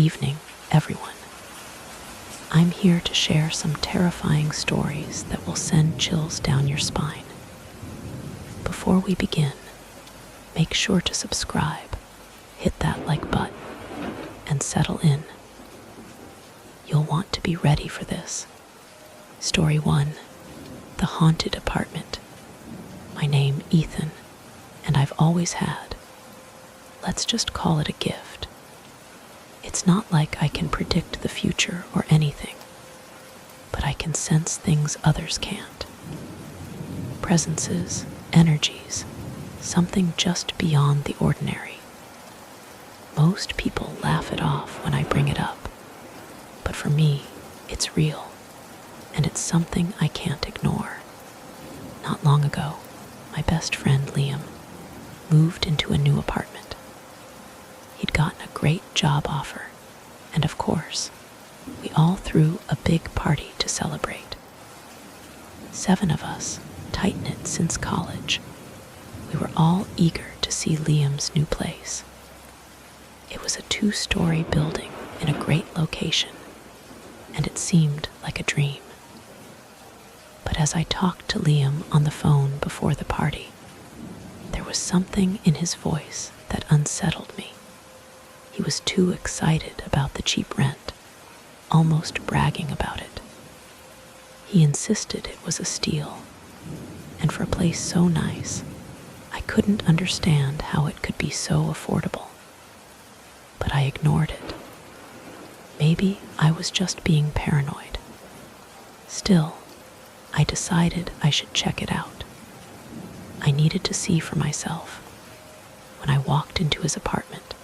evening, everyone. I'm here to share some terrifying stories that will send chills down your spine. Before we begin, make sure to subscribe, hit that like button, and settle in. You'll want to be ready for this. Story 1, The Haunted Apartment. My name Ethan, and I've always had, let's just call it a gift. It's not like I can predict the future or anything, but I can sense things others can't. Presences, energies, something just beyond the ordinary. Most people laugh it off when I bring it up, but for me, it's real, and it's something I can't ignore. Not long ago, my best friend Liam moved into a new apartment. He'd gotten a great job offer, and of course, we all threw a big party to celebrate. 7 of us, tight-knit since college, we were all eager to see Liam's new place. It was a 2-story building in a great location, and it seemed like a dream. But as I talked to Liam on the phone before the party, there was something in his voice that unsettled me. He was too excited about the cheap rent, almost bragging about it. He insisted it was a steal, and for a place so nice, I couldn't understand how it could be so affordable. But I ignored it. Maybe I was just being paranoid. Still, I decided I should check it out. I needed to see for myself. When I walked into his apartment,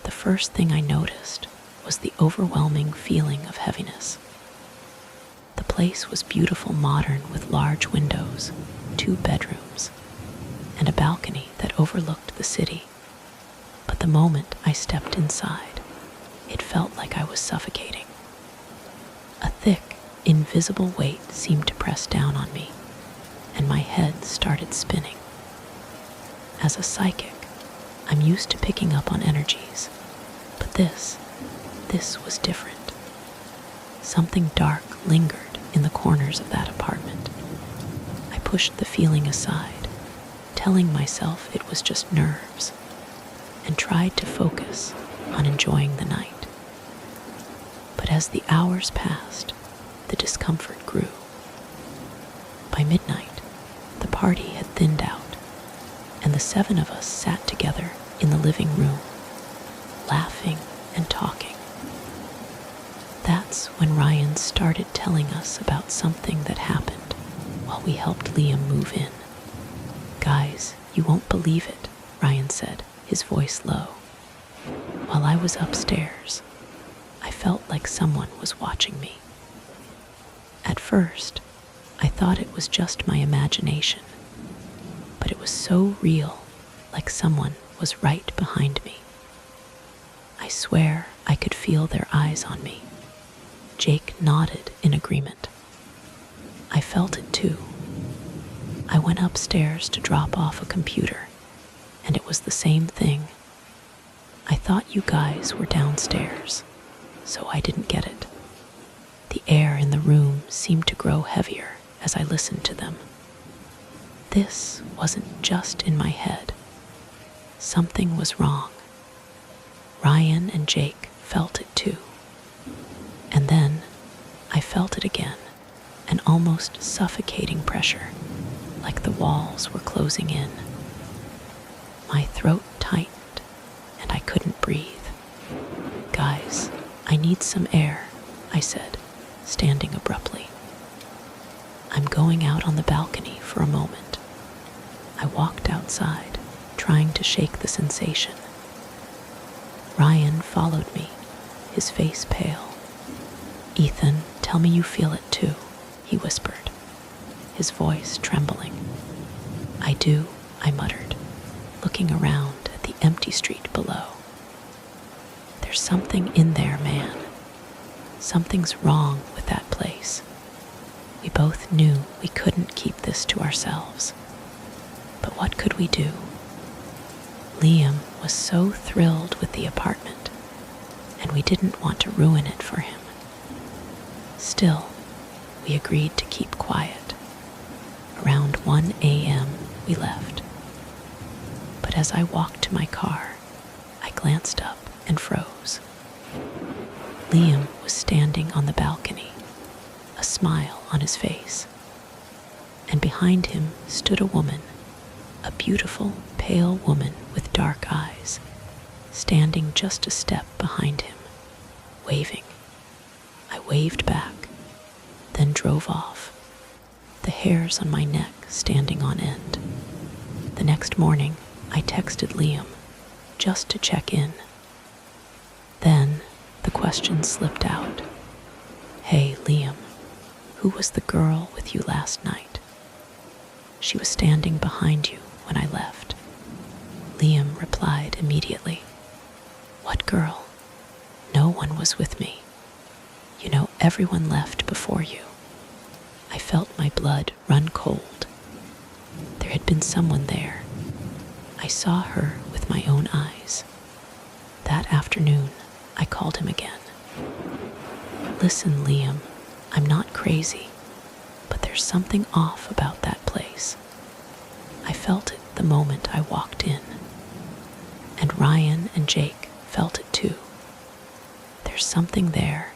the first thing I noticed was the overwhelming feeling of heaviness. The place was beautiful, modern, with large windows, 2 bedrooms, and a balcony that overlooked the city. But the moment I stepped inside, it felt like I was suffocating. A thick, invisible weight seemed to press down on me, and my head started spinning. As a psychic, I'm used to picking up on energies, but this was different. Something dark lingered in the corners of that apartment. I pushed the feeling aside, telling myself it was just nerves, and tried to focus on enjoying the night. But as the hours passed, the discomfort grew. By midnight, the party had thinned out, and the 7 of us sat together in the living room, laughing and talking. That's when Ryan started telling us about something that happened while we helped Liam move in. "Guys, you won't believe it," Ryan said, his voice low. While I was upstairs, I felt like someone was watching me. At first, I thought it was just my imagination, but it was so real, like someone was right behind me. I swear I could feel their eyes on me. Jake nodded in agreement. I felt it too. I went upstairs to drop off a computer, and it was the same thing. I thought you guys were downstairs, so I didn't get it. The air in the room seemed to grow heavier as I listened to them. This wasn't just in my head. Something was wrong. Ryan and Jake felt it too. And then I felt it again, an almost suffocating pressure, like the walls were closing in. My throat tightened, and I couldn't breathe. "Guys, I need some air," I said, standing abruptly. "I'm going out on the balcony for a moment." I walked outside, trying to shake the sensation. Ryan followed me, his face pale. "Ethan, tell me you feel it too," he whispered, his voice trembling. "I do," I muttered, looking around at the empty street below. "There's something in there, man. Something's wrong with that place." We both knew we couldn't keep this to ourselves. But what could we do? Liam was so thrilled with the apartment, and we didn't want to ruin it for him. Still, we agreed to keep quiet. Around 1 a.m., we left. But as I walked to my car, I glanced up and froze. Liam was standing on the balcony, a smile on his face. And behind him stood a woman, a beautiful, pale woman with dark eyes, standing just a step behind him, waving. I waved back, then drove off, the hairs on my neck standing on end. The next morning, I texted Liam just to check in. Then the question slipped out. "Hey, Liam, who was the girl with you last night?" "She was standing behind you when I left." Liam replied immediately. "What girl? No one was with me. You know, everyone left before you." I felt my blood run cold. There had been someone there. I saw her with my own eyes. That afternoon, I called him again. "Listen, Liam, I'm not crazy, but there's something off about that place. I felt it the moment I walked in. And Ryan and Jake felt it too. There's something there,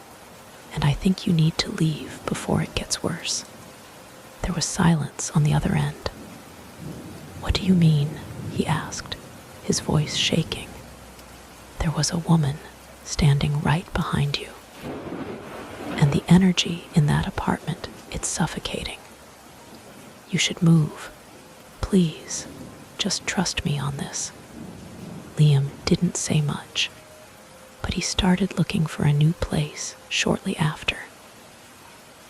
and I think you need to leave before it gets worse." There was silence on the other end. "What do you mean?" he asked, his voice shaking. "There was a woman standing right behind you. And the energy in that apartment, it's suffocating. You should move. Please, just trust me on this." Liam didn't say much, but he started looking for a new place shortly after.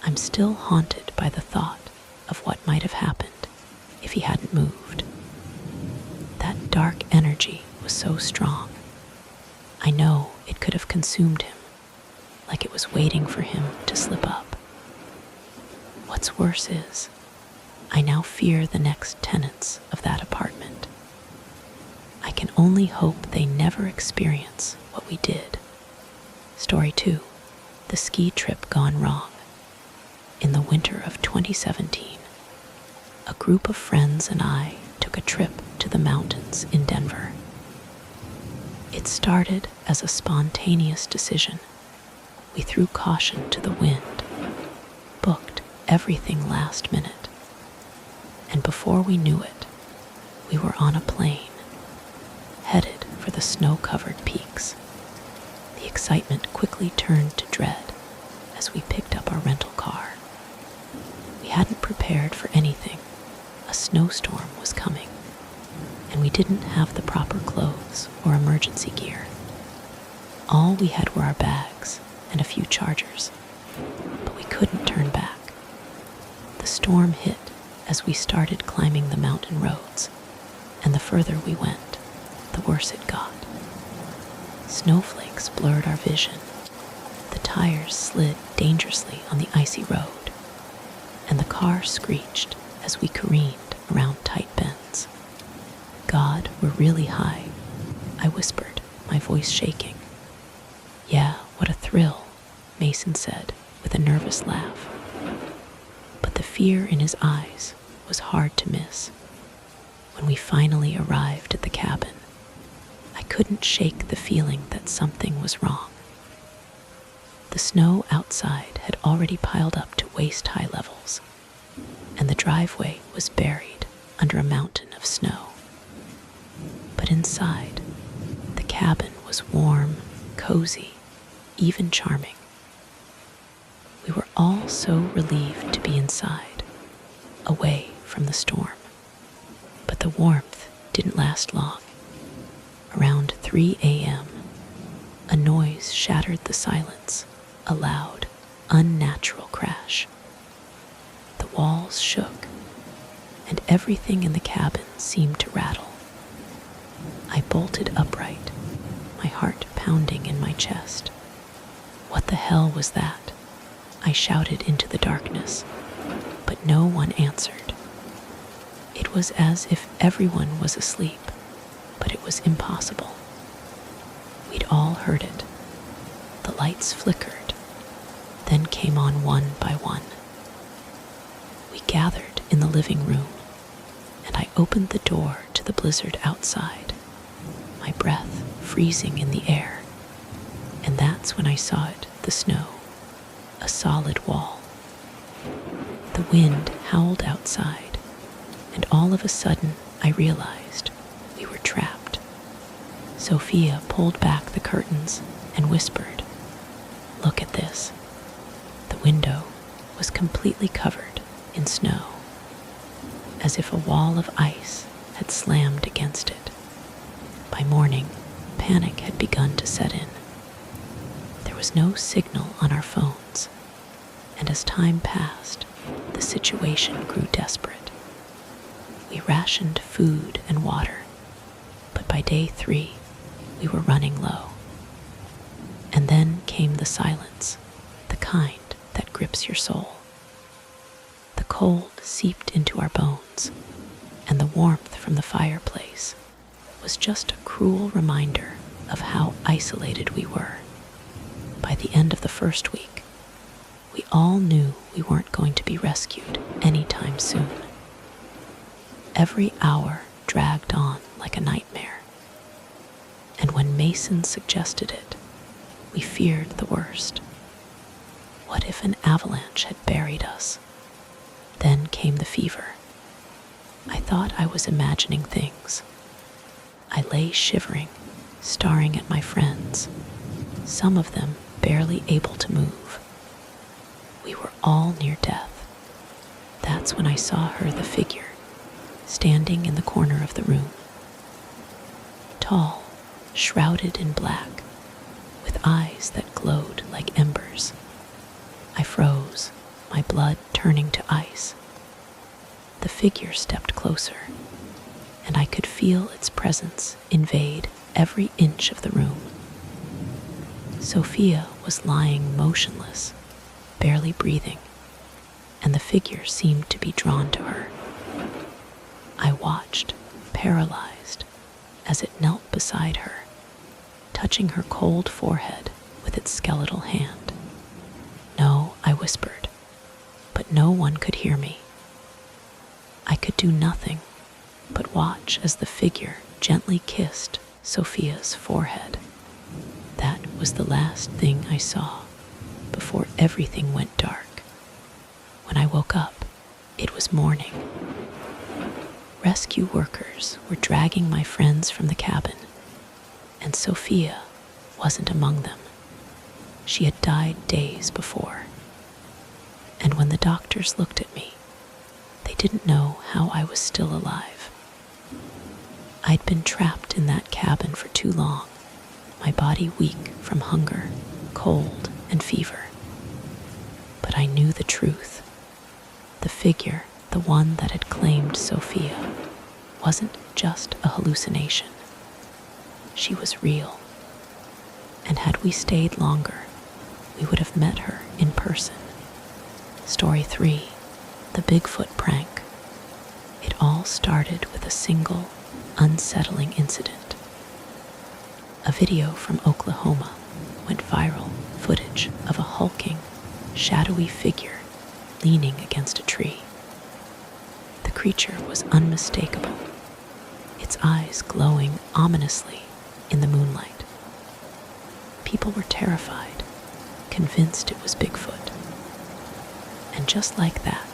I'm still haunted by the thought of what might have happened if he hadn't moved. That dark energy was so strong. I know it could have consumed him, like it was waiting for him to slip up. What's worse is, I now fear the next tenants of that apartment. I can only hope they never experience what we did. Story 2, the ski trip gone wrong. In the winter of 2017, a group of friends and I took a trip to the mountains in Denver. It started as a spontaneous decision. We threw caution to the wind, booked everything last minute, and before we knew it, we were on a plane, headed for the snow-covered peaks. The excitement quickly turned to dread as we picked up our rental car. We hadn't prepared for anything. A snowstorm was coming, and we didn't have the proper clothes or emergency gear. All we had were our bags and a few chargers, but we couldn't turn back. The storm hit as we started climbing the mountain roads, and the further we went, the worse it got. Snowflakes blurred our vision. The tires slid dangerously on the icy road, and the car screeched as we careened around tight bends. "God, we're really high," I whispered, my voice shaking. "Yeah, what a thrill," Mason said with a nervous laugh. But the fear in his eyes was hard to miss. When we finally arrived at the cabin, I couldn't shake the feeling that something was wrong. The snow outside had already piled up to waist-high levels, and the driveway was buried under a mountain of snow. But inside, the cabin was warm, cozy, even charming. We were all so relieved to be inside, away from the storm. But the warmth didn't last long. Around 3 a.m., a noise shattered the silence, a loud, unnatural crash. The walls shook, and everything in the cabin seemed to rattle. I bolted upright, my heart pounding in my chest. "What the hell was that?" I shouted into the darkness, but no one answered. It was as if everyone was asleep, but it was impossible. We'd all heard it, lights flickered, then came on one by one. We gathered in the living room, and I opened the door to the blizzard outside, my breath freezing in the air. And that's when I saw it, the snow, a solid wall. The wind howled outside, and all of a sudden I realized we were trapped. Sophia pulled back the curtains and whispered, "Look at this." The window was completely covered in snow, as if a wall of ice had slammed against it. By morning, panic had begun to set in. There was no signal on our phones, and as time passed, the situation grew desperate. We rationed food and water, but by day 3, we were running low. And then came the silence, the kind that grips your soul. The cold seeped into our bones, and the warmth from the fireplace was just a cruel reminder of how isolated we were. By the end of the first week, we all knew we weren't going to be rescued anytime soon. Every hour dragged on like a nightmare, and when Mason suggested it, we feared the worst. What if an avalanche had buried us? Then came the fever. I thought I was imagining things. I lay shivering, staring at my friends, some of them barely able to move. We were all near death. That's when I saw her, the figure, standing in the corner of the room. Tall, shrouded in black, with eyes that glowed like embers. I froze, my blood turning to ice. The figure stepped closer, and I could feel its presence invade every inch of the room. Sophia was lying motionless, barely breathing, and the figure seemed to be drawn to her. I watched, paralyzed, as it knelt beside her, touching her cold forehead with its skeletal hand. "No," I whispered, but no one could hear me. I could do nothing but watch as the figure gently kissed Sophia's forehead. That was the last thing I saw before everything went dark. When I woke up, it was morning. Rescue workers were dragging my friends from the cabin, and Sophia wasn't among them. She had died days before. And when the doctors looked at me, they didn't know how I was still alive. I'd been trapped in that cabin for too long, my body weak from hunger, cold, and fever. But I knew the truth. The figure, the one that had claimed Sophia, wasn't just a hallucination. She was real. And had we stayed longer, we would have met her in person. Story 3, the Bigfoot prank. It all started with a single, unsettling incident. A video from Oklahoma went viral, footage of a hulking, shadowy figure leaning against a tree. The creature was unmistakable, its eyes glowing ominously in the moonlight. People were terrified, convinced it was Bigfoot. And just like that,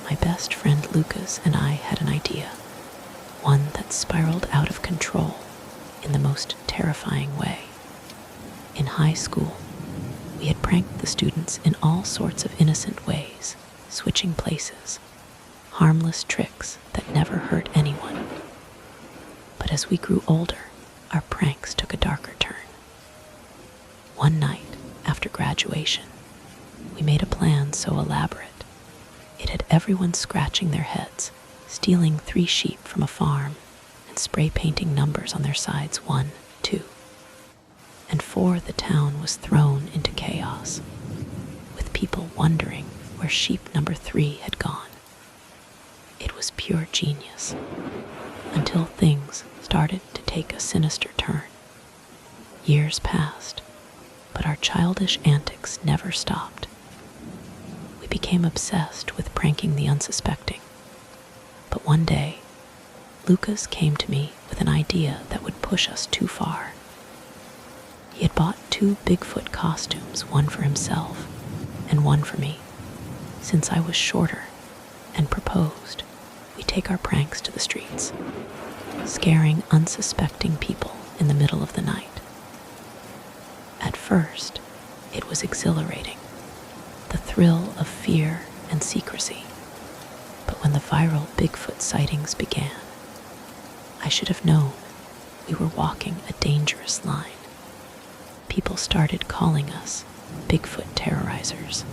my best friend Lucas and I had an idea, one that spiraled out of control in the most terrifying way. In high school, we had pranked the students in all sorts of innocent ways, switching places, harmless tricks that never hurt anyone. But as we grew older, our pranks took a darker turn. One night, after graduation, we made a plan so elaborate, it had everyone scratching their heads, stealing 3 sheep from a farm, and spray painting numbers on their sides, 1, 2. And 4, the town was thrown into chaos, with people wondering where sheep number 3 had gone. It was pure genius, until things started to take a sinister turn. Years passed, but our childish antics never stopped. We became obsessed with pranking the unsuspecting. But one day, Lucas came to me with an idea that would push us too far. He had bought 2 Bigfoot costumes, one for himself and one for me. Since I was shorter, and proposed we take our pranks to the streets, scaring unsuspecting people in the middle of the night. At first, it was exhilarating, the thrill of fear and secrecy. But when the viral Bigfoot sightings began, I should have known we were walking a dangerous line. People started calling us Bigfoot terrorizers.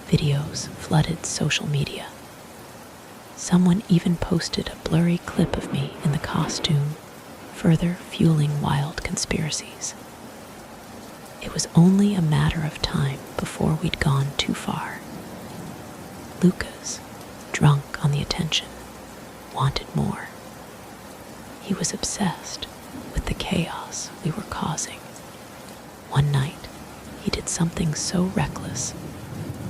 Videos flooded social media. Someone even posted a blurry clip of me in the costume, further fueling wild conspiracies. It was only a matter of time before we'd gone too far. Lucas, drunk on the attention, wanted more. He was obsessed with the chaos we were causing. One night, he did something so reckless,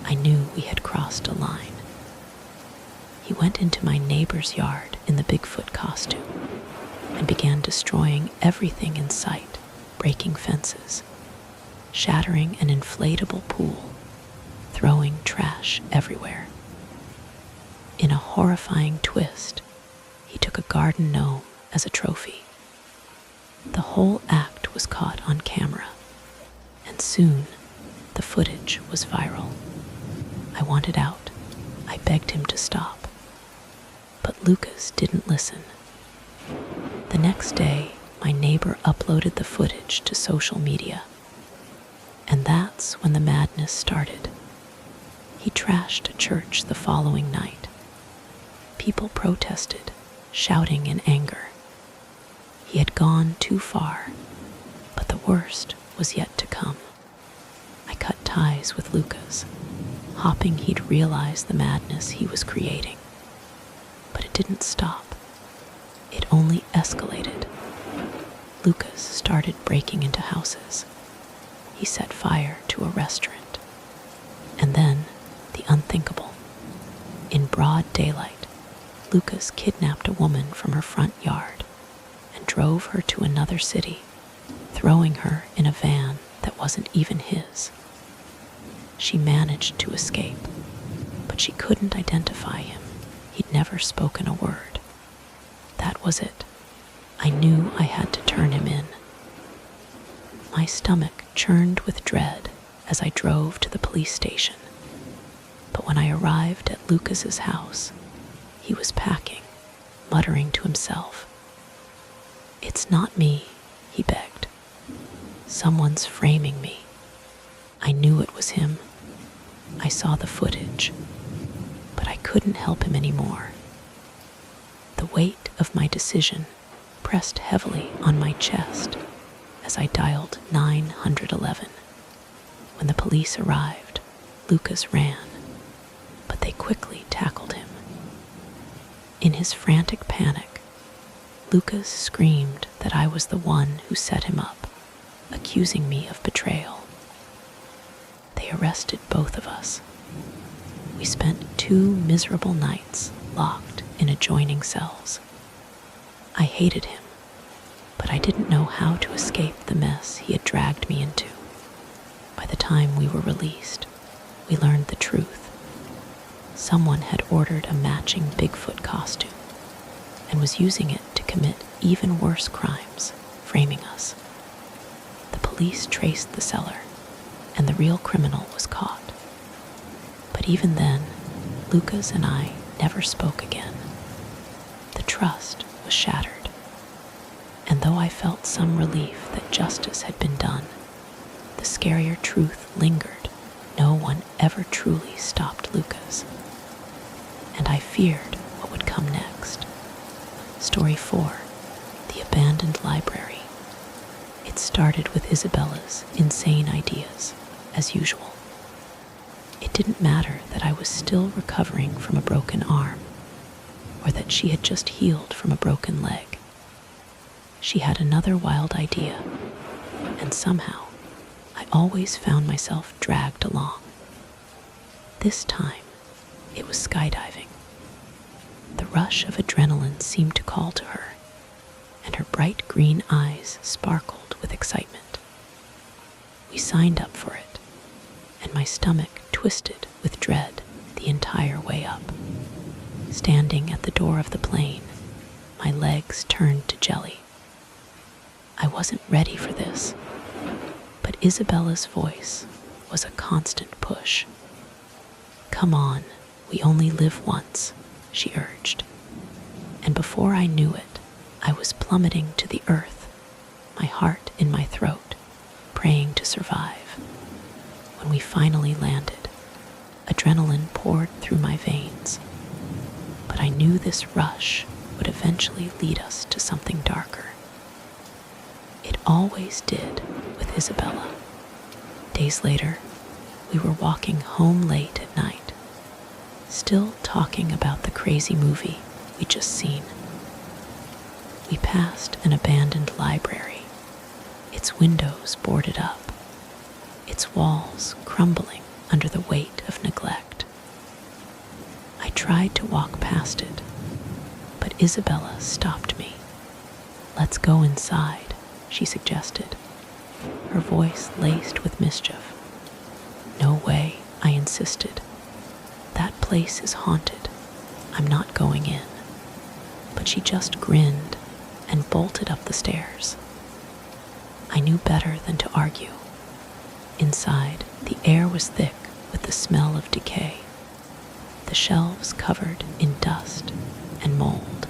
I knew we had crossed a line. He went into my neighbor's yard in the Bigfoot costume and began destroying everything in sight, breaking fences, shattering an inflatable pool, throwing trash everywhere. In a horrifying twist, he took a garden gnome as a trophy. The whole act was caught on camera, and soon the footage was viral. I wanted out. I begged him to stop. But Lucas didn't listen. The next day, my neighbor uploaded the footage to social media. And that's when the madness started. He trashed a church the following night. People protested, shouting in anger. He had gone too far, but the worst was yet to come. I cut ties with Lucas, hoping he'd realize the madness he was creating. But it didn't stop. It only escalated. Lucas started breaking into houses. He set fire to a restaurant. And then, the unthinkable. In broad daylight, Lucas kidnapped a woman from her front yard and drove her to another city, throwing her in a van that wasn't even his. She managed to escape, but she couldn't identify him. He'd never spoken a word. That was it. I knew I had to turn him in. My stomach churned with dread as I drove to the police station. But when I arrived at Lucas's house, he was packing, muttering to himself. "It's not me," he begged. "Someone's framing me." I knew it was him. I saw the footage, but I couldn't help him anymore. The weight of my decision pressed heavily on my chest as I dialed 911. When the police arrived, Lucas ran, but they quickly tackled him. In his frantic panic, Lucas screamed that I was the one who set him up, accusing me of betrayal. They arrested both of us. We spent 2 miserable nights locked in adjoining cells. I hated him, but I didn't know how to escape the mess he had dragged me into. By the time we were released, we learned the truth. Someone had ordered a matching Bigfoot costume and was using it to commit even worse crimes, framing us. The police traced the seller, and the real criminal was caught. But even then, Lucas and I never spoke again. The trust was shattered, and though I felt some relief that justice had been done, the scarier truth lingered. No one ever truly stopped Lucas. And I feared what would come next. Story 4, The Abandoned Library. It started with Isabella's insane ideas, as usual. It didn't matter that I was still recovering from a broken arm, or that she had just healed from a broken leg. She had another wild idea, and somehow I always found myself dragged along. This time, it was skydiving. The rush of adrenaline seemed to call to her, and her bright green eyes sparkled with excitement. We signed up for it, and my stomach twisted with dread the entire way up. Standing at the door of the plane, my legs turned to jelly. I wasn't ready for this, but Isabella's voice was a constant push. "Come on, we only live once," she urged. And before I knew it, I was plummeting to the earth, my heart in my throat, praying to survive. When we finally landed, adrenaline poured through my veins. But I knew this rush would eventually lead us to something darker. It always did with Isabella. Days later, we were walking home late at night, still talking about the crazy movie we'd just seen. We passed an abandoned library, its windows boarded up, its walls crumbling under the weight of neglect. I tried to walk past it, but Isabella stopped me. "Let's go inside," she suggested, her voice laced with mischief. "No way," I insisted. "That place is haunted. I'm not going in." But she just grinned and bolted up the stairs. I knew better than to argue. Inside, the air was thick with the smell of decay, the shelves covered in dust and mold.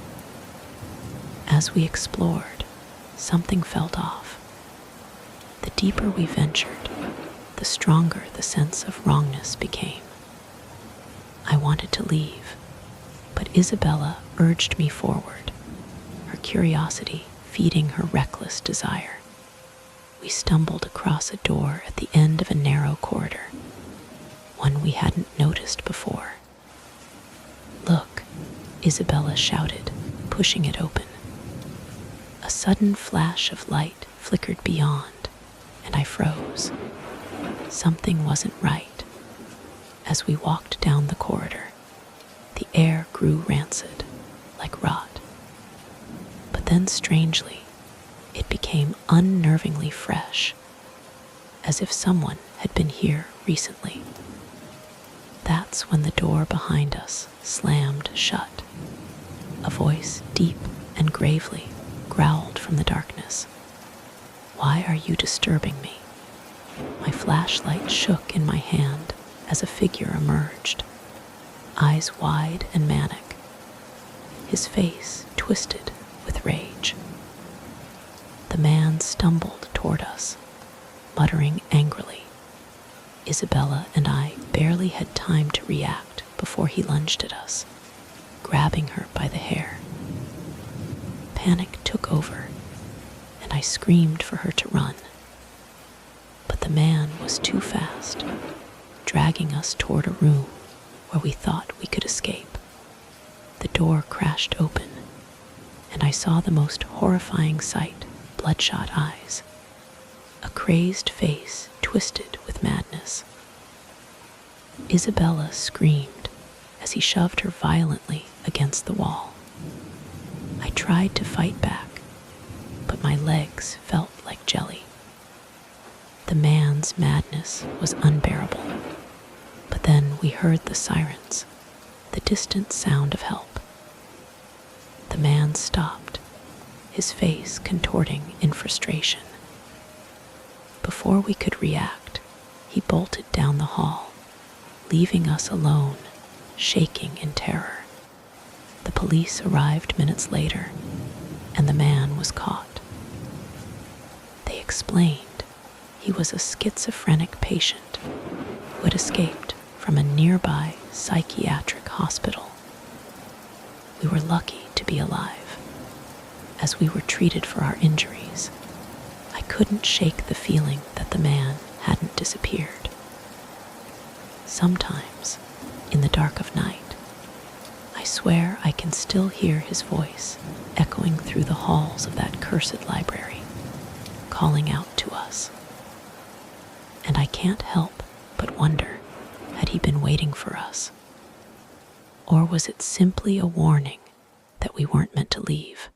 As we explored, something felt off. The deeper we ventured, the stronger the sense of wrongness became. I wanted to leave, but Isabella urged me forward, her curiosity feeding her reckless desire. We stumbled across a door at the end of a narrow corridor, one we hadn't noticed before. "Look," Isabella shouted, pushing it open. A sudden flash of light flickered beyond, and I froze. Something wasn't right. As we walked down the corridor, the air grew rancid, like rot. But then, strangely, it became unnervingly fresh, as if someone had been here recently. That's when the door behind us slammed shut. A voice, deep and gravely, growled from the darkness. "Why are you disturbing me?" My flashlight shook in my hand as a figure emerged, eyes wide and manic, his face twisted with rage. The man stumbled toward us, muttering angrily. Isabella and I barely had time to react before he lunged at us, grabbing her by the hair. Panic took over, and I screamed for her to run. But the man was too fast, dragging us toward a room where we thought we could escape. The door crashed open, and I saw the most horrifying sight: bloodshot eyes, a crazed face twisted with madness. Isabella screamed as he shoved her violently against the wall. I tried to fight back, but my legs felt like jelly. The man's madness was unbearable. But then we heard the sirens, the distant sound of help. The man stopped, his face contorting in frustration. Before we could react, he bolted down the hall, leaving us alone, shaking in terror. The police arrived minutes later, and the man was caught. They explained he was a schizophrenic patient who had escaped from a nearby psychiatric hospital. We were lucky to be alive. As we were treated for our injuries, I couldn't shake the feeling that the man hadn't disappeared. Sometimes, in the dark of night, I swear I can still hear his voice echoing through the halls of that cursed library, calling out to us. I can't help but wonder, had he been waiting for us? Or was it simply a warning that we weren't meant to leave?